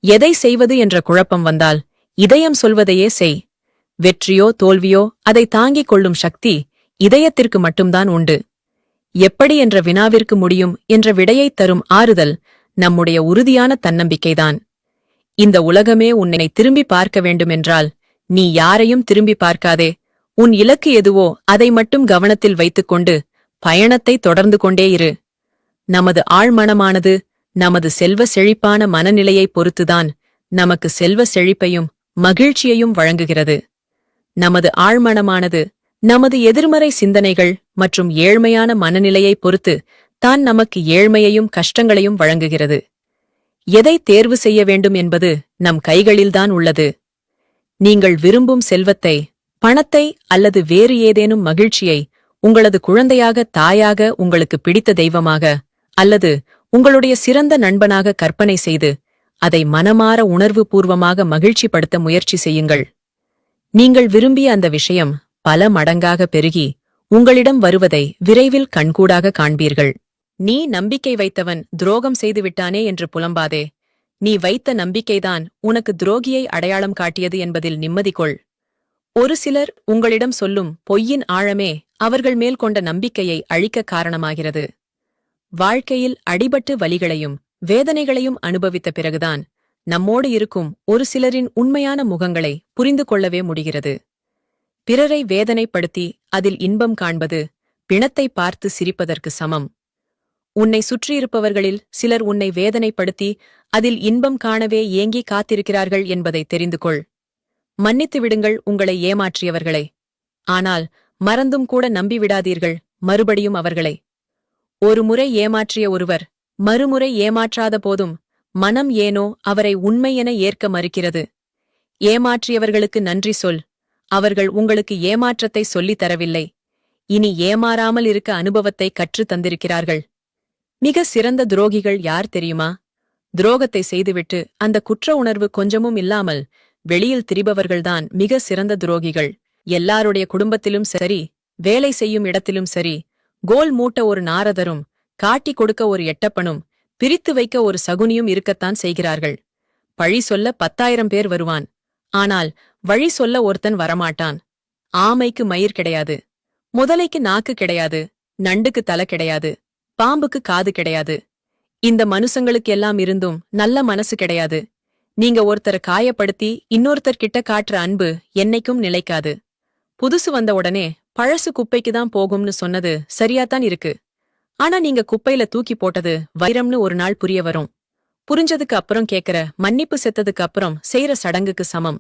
எதை செய்வது என்ற குழப்பம் வந்தால் இதயம் சொல்வதையே செய். வெற்றியோ தோல்வியோ அதை தாங்கிக் கொள்ளும் சக்தி இதயத்திற்கு மட்டும்தான் உண்டு. எப்படி என்ற வினாவிற்கு முடியும் என்ற விடையைத் தரும் ஆறுதல் நம்முடைய உறுதியான தன்னம்பிக்கைதான். இந்த உலகமே உன்னை திரும்பி பார்க்க வேண்டுமென்றால் நீ யாரையும் திரும்பி பார்க்காதே. உன் இலக்கு எதுவோ அதை மட்டும் கவனத்தில் வைத்துக்கொண்டு பயணத்தை தொடர்ந்து கொண்டே இரு. நமது ஆழ்மனமானது நமது செல்வ செழிப்பான மனநிலையைப் பொறுத்துதான் நமக்கு செல்வ செழிப்பையும் மகிழ்ச்சியையும் வழங்குகிறது. நமது ஆழ்மனமானது நமது எதிர்மறை சிந்தனைகள் மற்றும் ஏழ்மையான மனநிலையைப் பொறுத்து தான் நமக்கு ஏழ்மையையும் கஷ்டங்களையும் வழங்குகிறது. எதை தேர்வு செய்ய வேண்டும் என்பது நம் கைகளில்தான் உள்ளது. நீங்கள் விரும்பும் செல்வத்தை, பணத்தை அல்லது வேறு ஏதேனும் மகிழ்ச்சியை உங்களது குழந்தையாக, தாயாக, உங்களுக்கு பிடித்த தெய்வமாக அல்லது உங்களுடைய சிறந்த நண்பனாக கற்பனை செய்து அதை மனமாற உணர்வு பூர்வமாக மகிழ்ச்சிப்படுத்த முயற்சி செய்யுங்கள். நீங்கள் விரும்பிய அந்த விஷயம் பல மடங்காக பெருகி உங்களிடம் வருவதை விரைவில் கண்கூடாக காண்பீர்கள். நீ நம்பிக்கை வைத்தவன் துரோகம் செய்துவிட்டானே என்று புலம்பாதே. நீ வைத்த நம்பிக்கைதான் உனக்கு துரோகியை அடையாளம் காட்டியது என்பதில் நிம்மதி கொள். ஒரு சிலர் உங்களிடம் சொல்லும் பொய்யின் ஆழமே அவர்கள் மேல் கொண்ட நம்பிக்கையை அழிக்க காரணமாகிறது. வாழ்க்கையில் அடிபட்டு வலிகளையும் வேதனைகளையும் அனுபவித்த பிறகுதான் நம்மோடு இருக்கும் ஒரு சிலரின் உண்மையான முகங்களை புரிந்து கொள்ளவே முடிகிறது. பிறரை வேதனைப்படுத்தி அதில் இன்பம் காண்பது பிணத்தை பார்த்து சிரிப்பதற்கு சமம். உன்னை சுற்றியிருப்பவர்களில் சிலர் உன்னை வேதனைப்படுத்தி அதில் இன்பம் காணவே ஏங்கி காத்திருக்கிறார்கள் என்பதை தெரிந்து கொள். மன்னித்து விடுங்கள் உங்களை ஏமாற்றியவர்களை. ஆனால் மறந்தும் கூட நம்பிவிடாதீர்கள் மறுபடியும் அவர்களை. ஒரு முறை ஏமாற்றிய ஒருவர் மறுமுறை ஏமாற்றாத போதும் மனம் ஏனோ அவரை உண்மை என ஏற்க மறுக்கிறது. ஏமாற்றியவர்களுக்கு நன்றி சொல். அவர்கள் உங்களுக்கு ஏமாற்றத்தை சொல்லித் தரவில்லை, இனி ஏமாறாமல் இருக்க அனுபவத்தை கற்றுத் தந்திருக்கிறார்கள். மிக சிறந்த துரோகிகள் யார் தெரியுமா? துரோகத்தை செய்துவிட்டு அந்த குற்ற உணர்வு கொஞ்சமும் இல்லாமல் வெளியில் திரிபவர்கள்தான் மிக சிறந்த துரோகிகள். எல்லாருடைய குடும்பத்திலும் சரி, வேலை செய்யும் இடத்திலும் சரி, கோல் மூட்ட ஒரு நாரதரும், காட்டி கொடுக்க ஒரு எட்டப்பனும், பிரித்து வைக்க ஒரு சகுனியும் இருக்கத்தான் செய்கிறார்கள். பழி சொல்ல 10,000 பேர் வருவான், ஆனால் வழி சொல்ல ஒருத்தன் வரமாட்டான். ஆமைக்கு மயிர் கிடையாது, முதலைக்கு நாக்கு கிடையாது, நண்டுக்கு தலை கிடையாது, பாம்புக்கு காது கிடையாது. இந்த மனுஷங்களுக்கு எல்லாம் இருந்தும் நல்ல மனசு கிடையாது. நீங்க ஒருத்தரை காயப்படுத்தி இன்னொருத்தர் கிட்ட காட்டுற அன்பு என்னைக்கும் நிலைக்காது. புதுசு வந்த உடனே பழசு குப்பைக்குதான் போகும்னு சொன்னது சரியாத்தான் இருக்கு. ஆனா நீங்க குப்பையில தூக்கி போட்டது வைரம்னு ஒரு நாள் புரிய வரும். புரிஞ்சதுக்கு அப்புறம் கேக்குற மன்னிப்பு செத்ததுக்கு அப்புறம் செய்யற சடங்குக்கு சமம்.